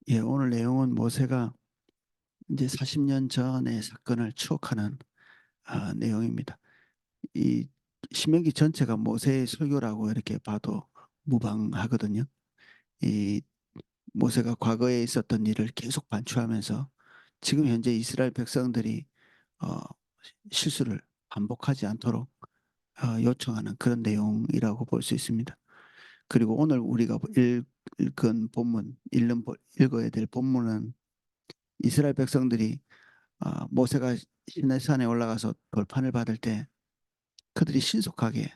예, 오늘 내용은 모세가 이제 40년 전의 사건을 추억하는 내용입니다. 이 신명기 전체가 모세의 설교라고 이렇게 봐도 무방하거든요. 이 모세가 과거에 있었던 일을 계속 반추하면서 지금 현재 이스라엘 백성들이 어, 실수를 반복하지 않도록 요청하는 그런 내용이라고 볼 수 있습니다. 그리고 오늘 우리가 읽은 본문, 읽어야 될 본문은 이스라엘 백성들이 모세가 시내산에 올라가서 돌판을 받을 때 그들이 신속하게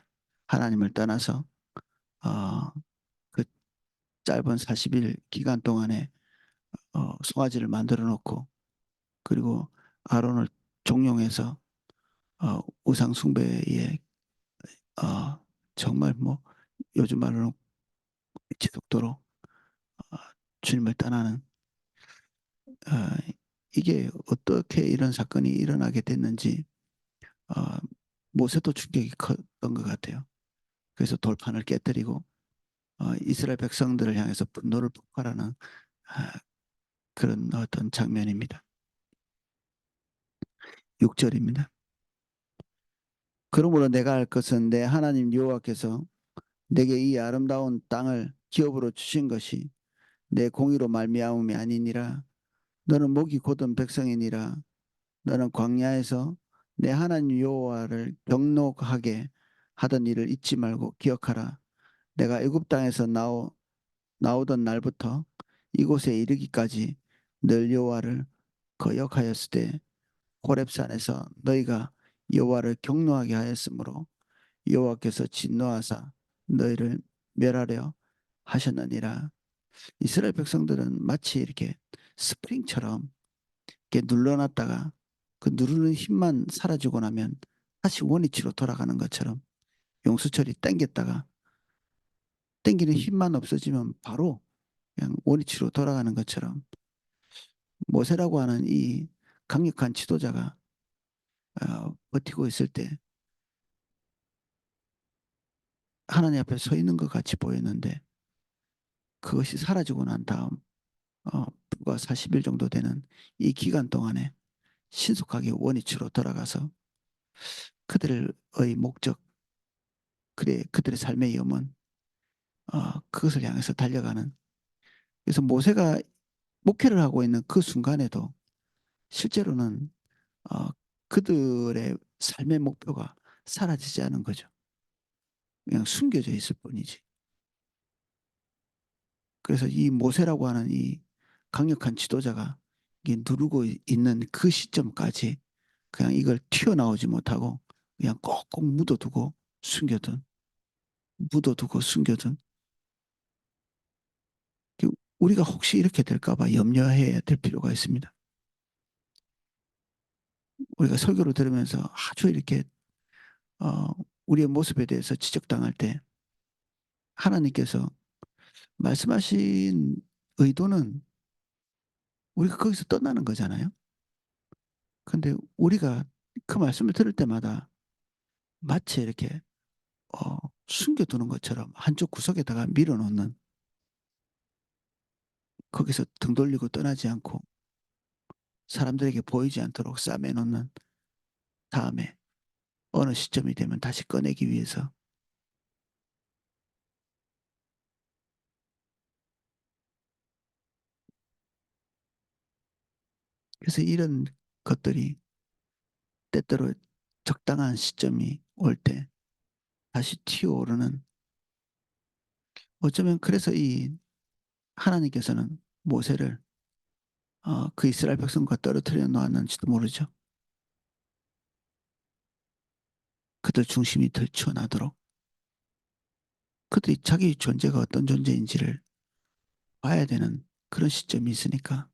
하나님을 떠나서 어, 그 짧은 40일 기간 동안에 송아지를 만들어 놓고 그리고 아론을 종용해서 우상 숭배에 어, 정말 뭐 요즘 말로는 지속도로 어, 주님을 떠나는 이게 어떻게 이런 사건이 일어나게 됐는지 어, 모세도 충격이 컸던 것 같아요. 그래서 돌판을 깨뜨리고 이스라엘 백성들을 향해서 분노를 폭발하는 아, 그런 어떤 장면입니다. 6절입니다. 그러므로 내가 할 것은 내 하나님 여호와께서 내게 이 아름다운 땅을 기업으로 주신 것이 내 공의로 말미암음이 아니니라. 너는 목이 곧은 백성이니라. 너는 광야에서 내 하나님 여호와를 경노하게 하던 일을 잊지 말고 기억하라. 내가 애굽 땅에서 나오던 날부터 이곳에 이르기까지 늘 여호와를 거역하였을 때 호렙산에서 너희가 여호와를 경노하게 하였으므로 여호와께서 진노하사 너희를 멸하려 하셨느니라. 이스라엘 백성들은 마치 이렇게 스프링처럼 이렇게 눌러놨다가 그 누르는 힘만 사라지고 나면 다시 원위치로 돌아가는 것처럼 용수철이 당겼다가 당기는 힘만 없어지면 바로 그냥 원위치로 돌아가는 것처럼 모세라고 하는 이 강력한 지도자가 버티고 있을 때 하나님 앞에 서 있는 것 같이 보였는데 그것이 사라지고 난 다음 불과 40일 정도 되는 이 기간 동안에 신속하게 원위치로 돌아가서 그들의 목적, 그들의 삶의 염원, 그것을 향해서 달려가는. 그래서 모세가 목회를 하고 있는 그 순간에도 실제로는 어, 그들의 삶의 목표가 사라지지 않은 거죠. 그냥 숨겨져 있을 뿐이지. 그래서 이 모세라고 하는 이 강력한 지도자가 누르고 있는 그 시점까지 그냥 이걸 튀어나오지 못하고 그냥 꼭꼭 묻어두고 숨겨둔 우리가 혹시 이렇게 될까봐 염려해야 될 필요가 있습니다. 우리가 설교를 들으면서 아주 이렇게 어, 우리의 모습에 대해서 지적당할 때 하나님께서 말씀하신 의도는 우리가 거기서 떠나는 거잖아요. 근데 우리가 그 말씀을 들을 때마다 마치 이렇게 어, 숨겨두는 것처럼 한쪽 구석에다가 밀어놓는 거기서 등 돌리고 떠나지 않고 사람들에게 보이지 않도록 싸매놓는 다음에 어느 시점이 되면 다시 꺼내기 위해서 그래서 이런 것들이 때때로 적당한 시점이 올 때 다시 튀어오르는 어쩌면 그래서 이 하나님께서는 모세를 그 이스라엘 백성과 떨어뜨려 놓았는지도 모르죠. 그들 중심이 들춰나도록 그들이 자기 존재가 어떤 존재인지를 봐야 되는 그런 시점이 있으니까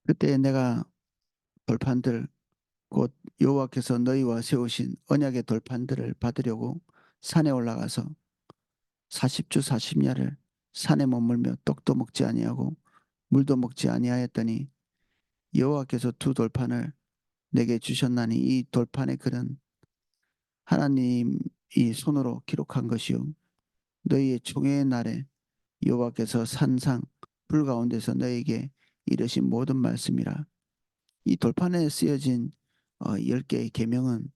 그때 내가 돌판들 곧 여호와께서 너희와 세우신 언약의 돌판들을 받으려고 산에 올라가서 40주 40야를 산에 머물며 떡도 먹지 아니하고 물도 먹지 아니하였더니 여호와께서 두 돌판을 내게 주셨나니 이 돌판의 글은 하나님이 손으로 기록한 것이요 너희의 총회의 날에 여호와께서 산상 불 가운데서 너에게 이르신 모든 말씀이라. 이 돌판에 쓰여진 10개의 계명은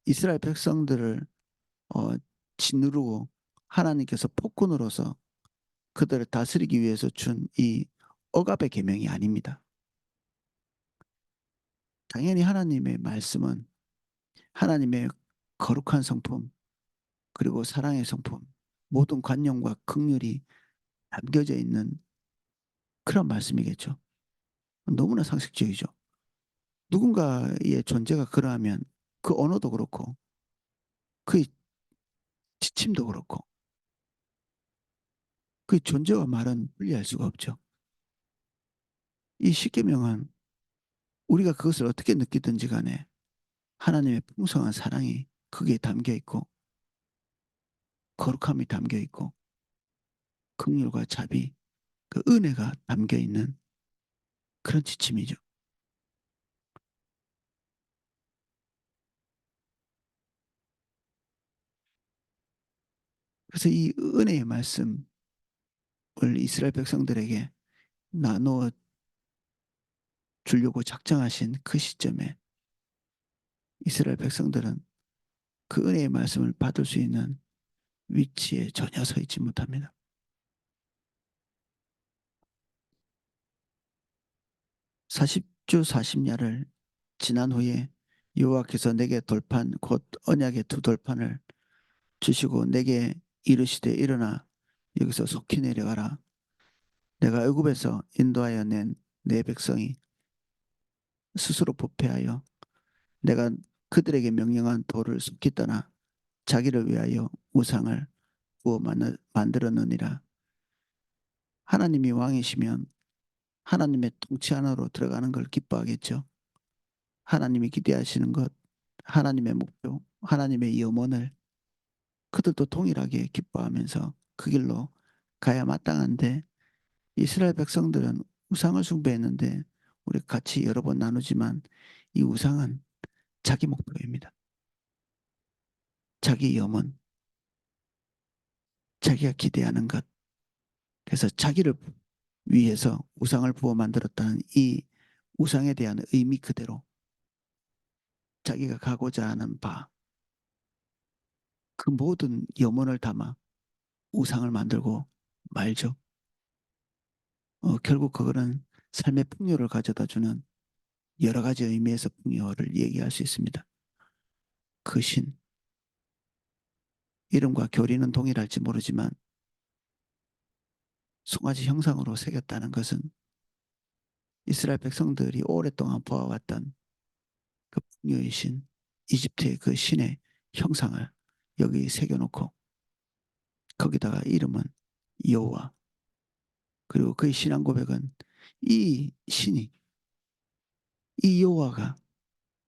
이스라엘 백성들을 어, 짓누르고 하나님께서 폭군으로서 그들을 다스리기 위해서 준 이 억압의 계명이 아닙니다. 당연히 하나님의 말씀은 하나님의 거룩한 성품 그리고 사랑의 성품 모든 관념과 긍휼이 담겨져 있는 그런 말씀이겠죠. 너무나 상식적이죠. 누군가의 존재가 그러하면 그 언어도 그렇고 그 지침도 그렇고 그 존재와 말은 분리할 수가 없죠. 이 십계명은 우리가 그것을 어떻게 느끼든지 간에 하나님의 풍성한 사랑이 거기에 담겨 있고 거룩함이 담겨 있고 긍휼과 자비 그 은혜가 담겨 있는 그런 지침이죠. 그래서 이 은혜의 말씀을 이스라엘 백성들에게 나누어 주려고 작정하신 그 시점에 이스라엘 백성들은 그 은혜의 말씀을 받을 수 있는 위치에 전혀 서 있지 못합니다. 40주 40야를 지난 후에 여호와께서 내게 돌판 곧 언약의 두 돌판을 주시고 내게 이르시되 일어나 여기서 속히 내려가라. 내가 애굽에서 인도하여 낸 내 백성이 스스로 부패하여 내가 그들에게 명령한 돌을 속히 떠나 자기를 위하여 우상을 구워 만들었느니라. 하나님이 왕이시면 하나님의 통치 안으로 들어가는 걸 기뻐하겠죠. 하나님이 기대하시는 것, 하나님의 목표, 하나님의 염원을 그들도 동일하게 기뻐하면서 그 길로 가야 마땅한데 이스라엘 백성들은 우상을 숭배했는데 우리 같이 여러 번 나누지만 이 우상은 자기 목표입니다. 자기 염원, 자기가 기대하는 것. 그래서 자기를 위해서 우상을 부어 만들었다는 이 우상에 대한 의미 그대로 자기가 가고자 하는 바, 그 모든 염원을 담아 우상을 만들고 말죠. 결국 그거는 삶의 풍요를 가져다 주는 여러 가지 의미에서 풍요를 얘기할 수 있습니다. 그 신, 이름과 교리는 동일할지 모르지만 송아지 형상으로 새겼다는 것은 이스라엘 백성들이 오랫동안 보아왔던 그 풍요의 신, 이집트의 그 신의 형상을 여기 새겨놓고 거기다가 이름은 여호와 그리고 그의 신앙 고백은 이 신이 이 여호와가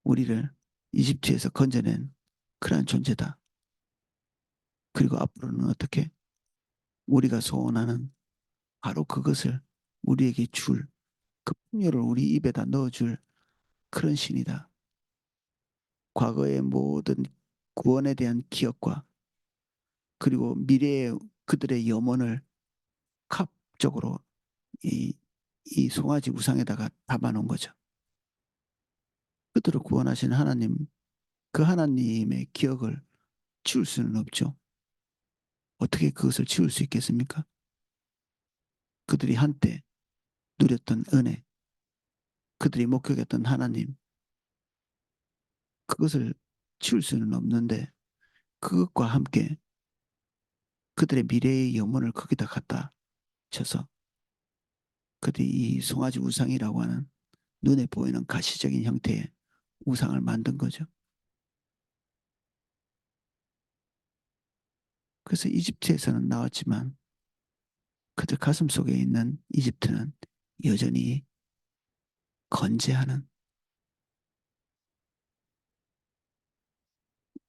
우리를 이집트에서 건져낸 그러한 존재다. 그리고 앞으로는 어떻게 우리가 소원하는 바로 그것을 우리에게 줄 그 풍요를 우리 입에다 넣어줄 그런 신이다. 과거의 모든 구원에 대한 기억과 그리고 미래의 그들의 염원을 캅적으로 이, 이 송아지 우상에다가 담아놓은 거죠. 그들을 구원하신 하나님, 그 하나님의 기억을 지울 수는 없죠. 어떻게 그것을 지울 수 있겠습니까? 그들이 한때 누렸던 은혜, 그들이 목격했던 하나님, 그것을 지울 수는 없는데 그것과 함께 그들의 미래의 영혼을 거기다 갖다 쳐서 그들이 이 송아지 우상이라고 하는 눈에 보이는 가시적인 형태의 우상을 만든 거죠. 그래서 이집트에서는 나왔지만 그들 가슴 속에 있는 이집트는 여전히 건재하는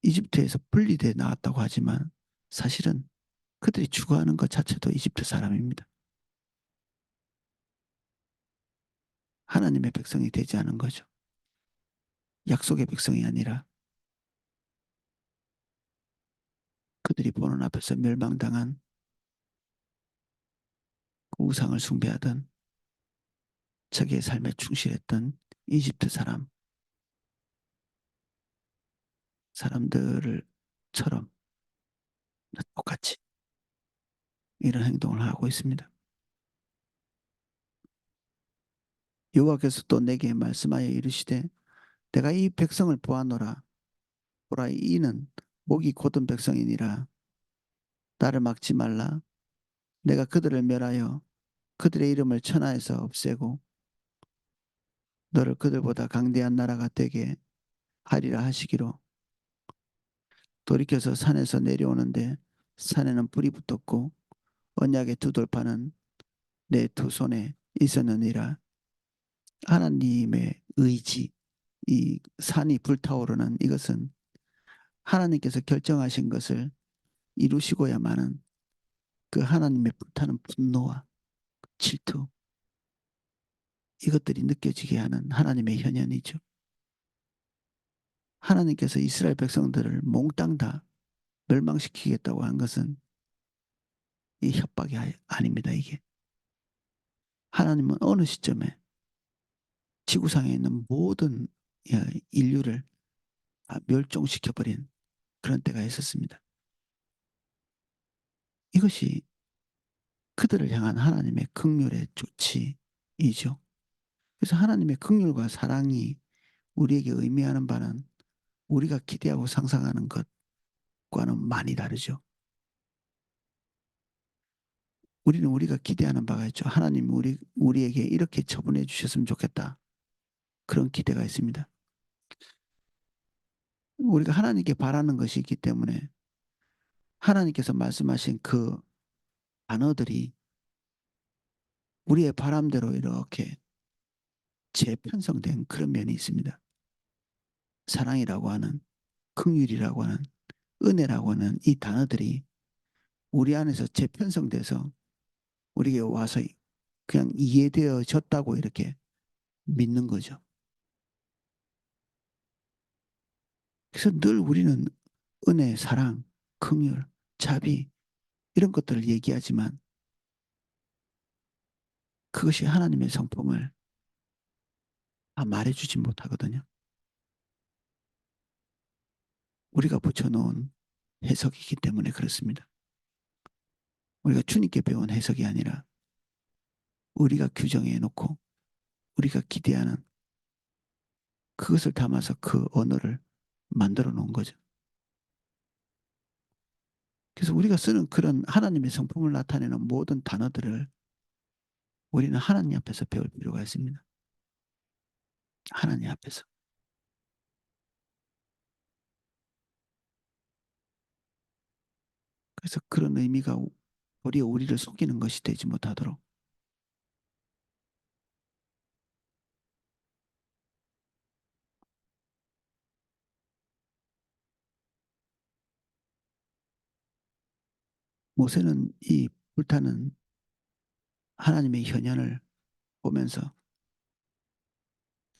이집트에서 분리돼 나왔다고 하지만 사실은 그들이 추구하는 것 자체도 이집트 사람입니다. 하나님의 백성이 되지 않은 거죠. 약속의 백성이 아니라 그들이 보는 앞에서 멸망당한 그 우상을 숭배하던 자기의 삶에 충실했던 이집트 사람들처럼 똑같이 이런 행동을 하고 있습니다. 여호와께서 또 내게 말씀하여 이르시되 내가 이 백성을 보았노라. 보라, 이는 목이 곧은 백성이니라. 나를 막지 말라. 내가 그들을 멸하여 그들의 이름을 천하에서 없애고 너를 그들보다 강대한 나라가 되게 하리라 하시기로. 돌이켜서 산에서 내려오는데 산에는 불이 붙었고 언약의 두 돌파는 내 두 손에 있었느니라. 하나님의 의지, 이 산이 불타오르는 이것은 하나님께서 결정하신 것을 이루시고야만은 그 하나님의 불타는 분노와 질투, 이것들이 느껴지게 하는 하나님의 현현이죠. 하나님께서 이스라엘 백성들을 몽땅 다 멸망시키겠다고 한 것은 이 협박이 아닙니다. 이게 하나님은 어느 시점에 지구상에 있는 모든 인류를 멸종시켜버린 그런 때가 있었습니다. 이것이 그들을 향한 하나님의 긍휼의 조치이죠. 그래서 하나님의 긍휼과 사랑이 우리에게 의미하는 바는 우리가 기대하고 상상하는 것과는 많이 다르죠. 우리는 우리가 기대하는 바가 있죠. 하나님 우리에게 이렇게 처분해 주셨으면 좋겠다. 그런 기대가 있습니다. 우리가 하나님께 바라는 것이 있기 때문에 하나님께서 말씀하신 그 단어들이 우리의 바람대로 이렇게 재편성된 그런 면이 있습니다. 사랑이라고 하는, 긍휼이라고 하는, 은혜라고 하는 이 단어들이 우리 안에서 재편성돼서 우리에게 와서 그냥 이해되어졌다고 이렇게 믿는 거죠. 그래서 늘 우리는 은혜, 사랑, 긍휼, 자비 이런 것들을 얘기하지만 그것이 하나님의 성품을 다 말해주지 못하거든요. 우리가 붙여놓은 해석이기 때문에 그렇습니다. 우리가 주님께 배운 해석이 아니라 우리가 규정해 놓고 우리가 기대하는 그것을 담아서 그 언어를 만들어 놓은 거죠. 그래서 우리가 쓰는 그런 하나님의 성품을 나타내는 모든 단어들을 우리는 하나님 앞에서 배울 필요가 있습니다. 하나님 앞에서. 그래서 그런 의미가 도리어 우리를 속이는 것이 되지 못하도록 모세는 이 불타는 하나님의 현현을 보면서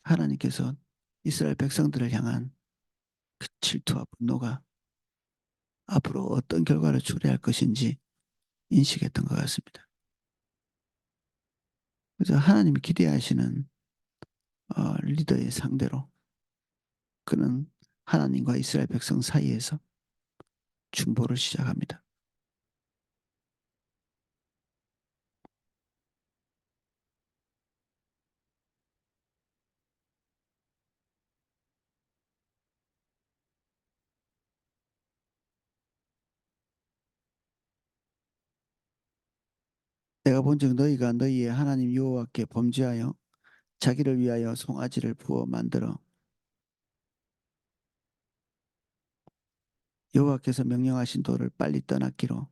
하나님께서 이스라엘 백성들을 향한 그 질투와 분노가 앞으로 어떤 결과를 초래할 것인지 인식했던 것 같습니다. 그래서 하나님이 기대하시는 리더의 상대로 그는 하나님과 이스라엘 백성 사이에서 중보를 시작합니다. 내가 본즉 너희가 너희의 하나님 여호와께 범죄하여 자기를 위하여 송아지를 부어 만들어 여호와께서 명령하신 돌을 빨리 떠났기로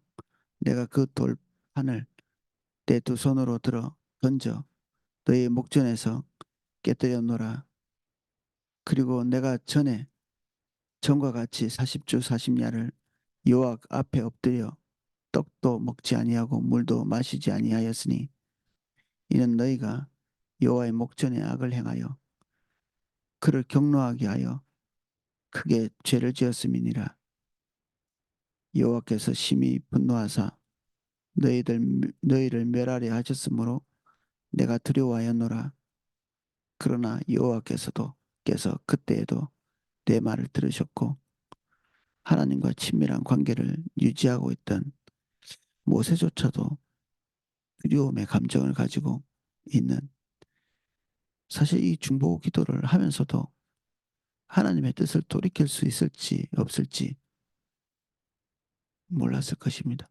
내가 그 돌판을 내 두 손으로 들어 던져 너희 목전에서 깨뜨려 놓으라. 그리고 내가 전과 같이 40주 40야를 여호와 앞에 엎드려 떡도 먹지 아니하고 물도 마시지 아니하였으니 이는 너희가 여호와의 목전에 악을 행하여 그를 경노하게 하여 크게 죄를 지었음이니라. 여호와께서 심히 분노하사 너희를 멸하려 하셨으므로 내가 두려워하였노라. 그러나 여호와께서 그때에도 내 말을 들으셨고 하나님과 친밀한 관계를 유지하고 있던 모세조차도 두려움의 감정을 가지고 있는, 사실 이 중보 기도를 하면서도 하나님의 뜻을 돌이킬 수 있을지 없을지 몰랐을 것입니다.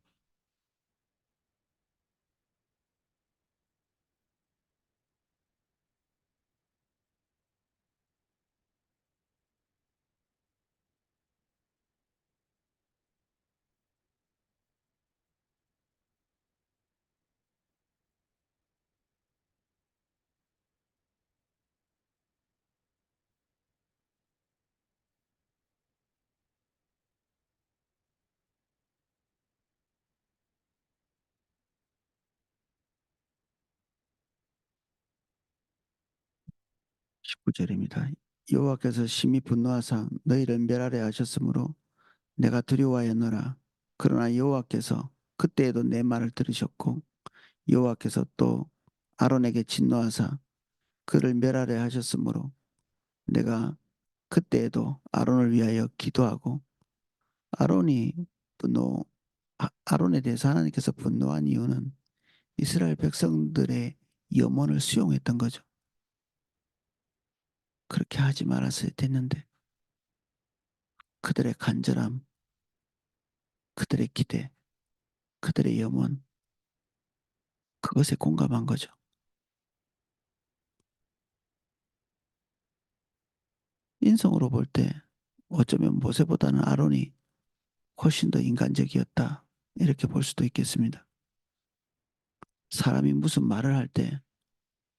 19절입니다. 여호와께서 심히 분노하사 너희를 멸하려 하셨으므로 내가 두려워하였노라. 그러나 여호와께서 그때에도 내 말을 들으셨고 여호와께서 또 아론에게 진노하사 그를 멸하려 하셨으므로 내가 그때에도 아론을 위하여 기도하고, 아론이 분노 아론에 대해서 하나님께서 분노한 이유는 이스라엘 백성들의 염원을 수용했던 거죠. 그렇게 하지 말았어야 됐는데 그들의 간절함, 그들의 기대, 그들의 염원, 그것에 공감한 거죠. 인성으로 볼 때 어쩌면 모세보다는 아론이 훨씬 더 인간적이었다, 이렇게 볼 수도 있겠습니다. 사람이 무슨 말을 할 때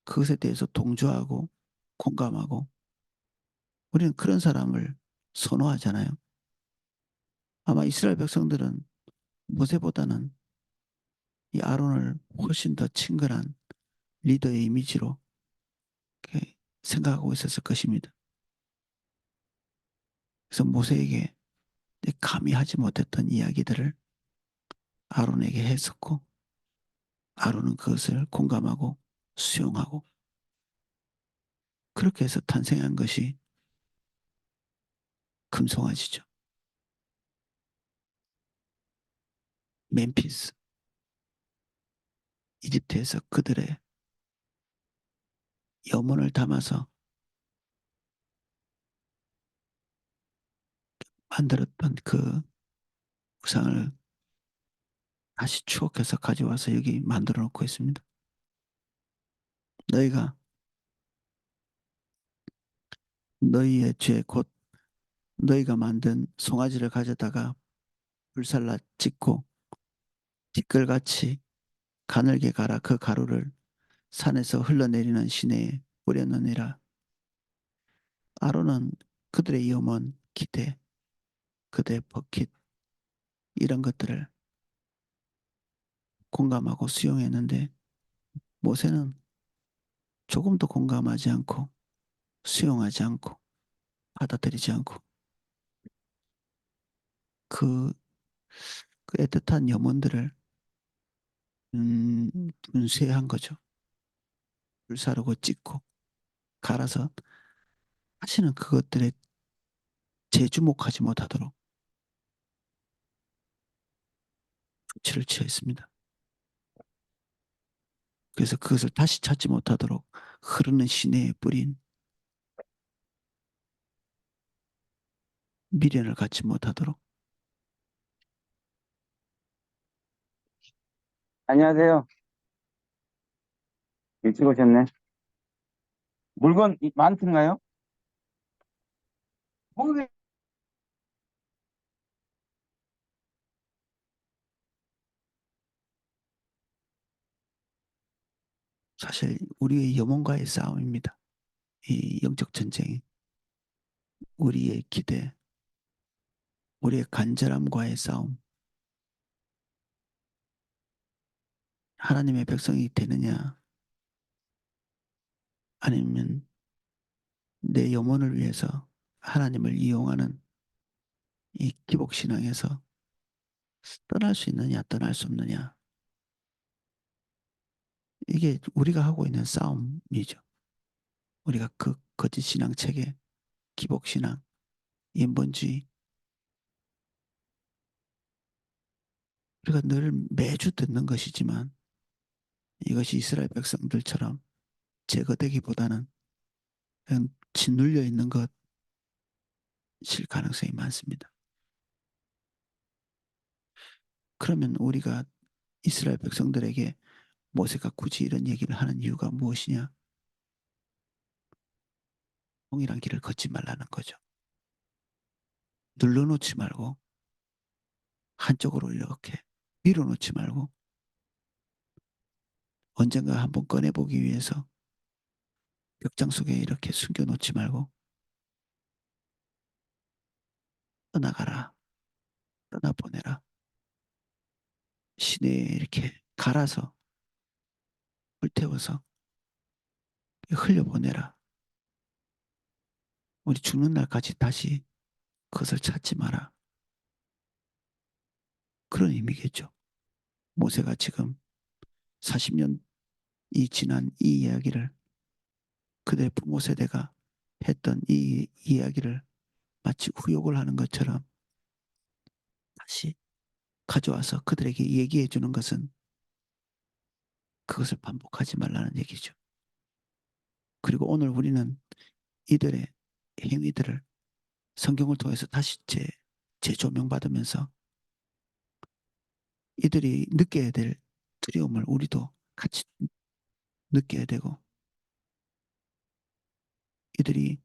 그것에 대해서 동조하고 공감하고, 우리는 그런 사람을 선호하잖아요. 아마 이스라엘 백성들은 모세보다는 이 아론을 훨씬 더 친근한 리더의 이미지로 생각하고 있었을 것입니다. 그래서 모세에게 감히 하지 못했던 이야기들을 아론에게 했었고, 아론은 그것을 공감하고 수용하고, 그렇게 해서 탄생한 것이 금송아지죠. 멤피스, 이집트에서 그들의 염원을 담아서 만들었던 그 우상을 다시 추억해서 가져와서 여기 만들어 놓고 있습니다. 너희가 너희의 죄 곧 너희가 만든 송아지를 가져다가 불살라 찍고 티끌같이 가늘게 갈아 그 가루를 산에서 흘러내리는 시내에 뿌렸느니라. 아론은 그들의 염원, 기대, 그들의 버킷, 이런 것들을 공감하고 수용했는데 모세는 조금도 공감하지 않고 수용하지 않고 받아들이지 않고 그, 그 애틋한 염원들을 분쇄한 거죠. 불사르고 찢고 갈아서 다시는 그것들에 재주목하지 못하도록 조치를 취했습니다. 그래서 그것을 다시 찾지 못하도록 흐르는 시내에 뿌린, 미련을 갖지 못하도록. 안녕하세요. 일찍 오셨네. 물건 많던가요? 모르겠- 사실 우리의 영혼과의 싸움입니다. 이 영적 전쟁이 우리의 기대, 우리의 간절함과의 싸움. 하나님의 백성이 되느냐, 아니면 내 영혼을 위해서 하나님을 이용하는 이 기복신앙에서 떠날 수 있느냐, 떠날 수 없느냐. 이게 우리가 하고 있는 싸움이죠. 우리가 그 거짓 신앙 체계, 기복신앙, 인본주의, 우리가 늘 매주 듣는 것이지만 이것이 이스라엘 백성들처럼 제거되기보다는 그냥 짓눌려 있는 것일 가능성이 많습니다. 그러면 우리가 이스라엘 백성들에게 모세가 굳이 이런 얘기를 하는 이유가 무엇이냐? 동일한 길을 걷지 말라는 거죠. 눌러놓지 말고 한쪽으로 이렇게 밀어놓지 말고 언젠가 한번 꺼내보기 위해서 벽장 속에 이렇게 숨겨놓지 말고 떠나가라, 떠나보내라. 시내에 이렇게 갈아서 불태워서 흘려보내라. 우리 죽는 날까지 다시 그것을 찾지 마라. 그런 의미겠죠. 모세가 지금 40년이 지난 이 이야기를 그들의 부모 세대가 했던 이 이야기를 마치 후욕을 하는 것처럼 다시 가져와서 그들에게 얘기해 주는 것은 그것을 반복하지 말라는 얘기죠. 그리고 오늘 우리는 이들의 행위들을 성경을 통해서 다시 재조명받으면서 이들이 느껴야 될 두려움을 우리도 같이 느껴야 되고 이들이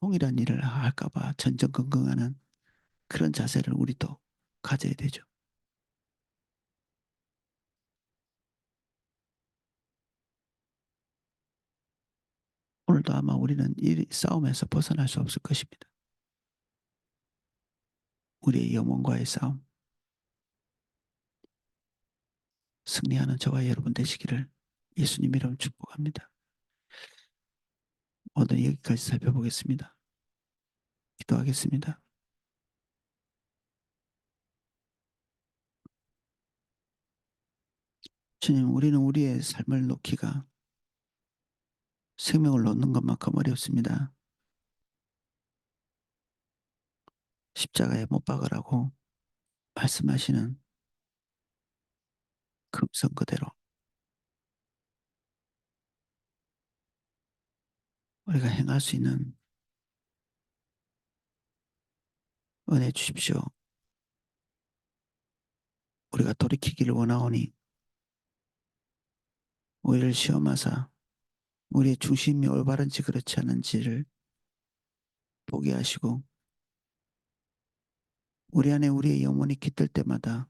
동일한 일을 할까봐 전전긍긍하는 그런 자세를 우리도 가져야 되죠. 오늘도 아마 우리는 이 싸움에서 벗어날 수 없을 것입니다. 우리의 영혼과의 싸움, 승리하는 저와 여러분 되시기를 예수님 이름 축복합니다. 오늘 여기까지 살펴보겠습니다. 기도하겠습니다. 주님, 우리는 우리의 삶을 놓기가 생명을 놓는 것만큼 어렵습니다. 십자가에 못 박으라고 말씀하시는 금성 그대로 우리가 행할 수 있는 은혜 주십시오. 우리가 돌이키기를 원하오니 우리를 시험하사 우리의 중심이 올바른지 그렇지 않은지를 보게 하시고 우리 안에 우리의 영혼이 깃들 때마다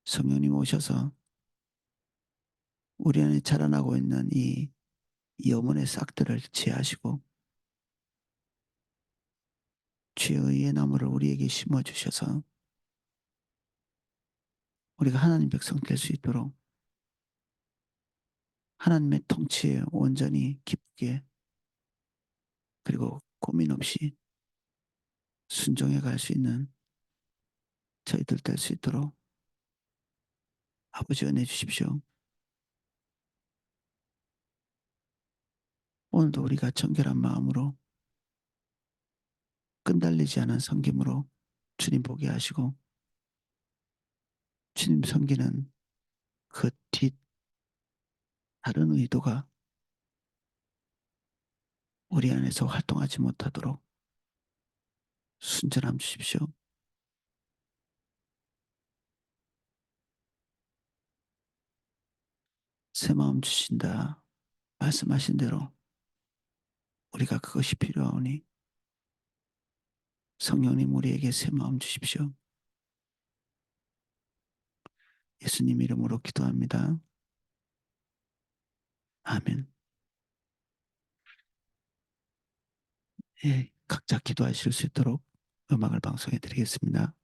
성령님 오셔서 우리 안에 자라나고 있는 이 영혼의 싹들을 제하시고 주의 의의 나무를 우리에게 심어주셔서 우리가 하나님 백성 될 수 있도록 하나님의 통치에 온전히 기쁘게 그리고 고민 없이 순종해 갈 수 있는 저희들 될 수 있도록 아버지 은혜 주십시오. 오늘도 우리가 정결한 마음으로 끈달리지 않은 섬김으로 주님 보게 하시고 주님 섬기는 그 뒷 다른 의도가 우리 안에서 활동하지 못하도록 순전함 주십시오. 새 마음 주신다 말씀하신 대로 우리가 그것이 필요하오니 성령님 우리에게 새 마음 주십시오. 예수님 이름으로 기도합니다. 아멘. 예, 각자 기도하실 수 있도록 음악을 방송해 드리겠습니다.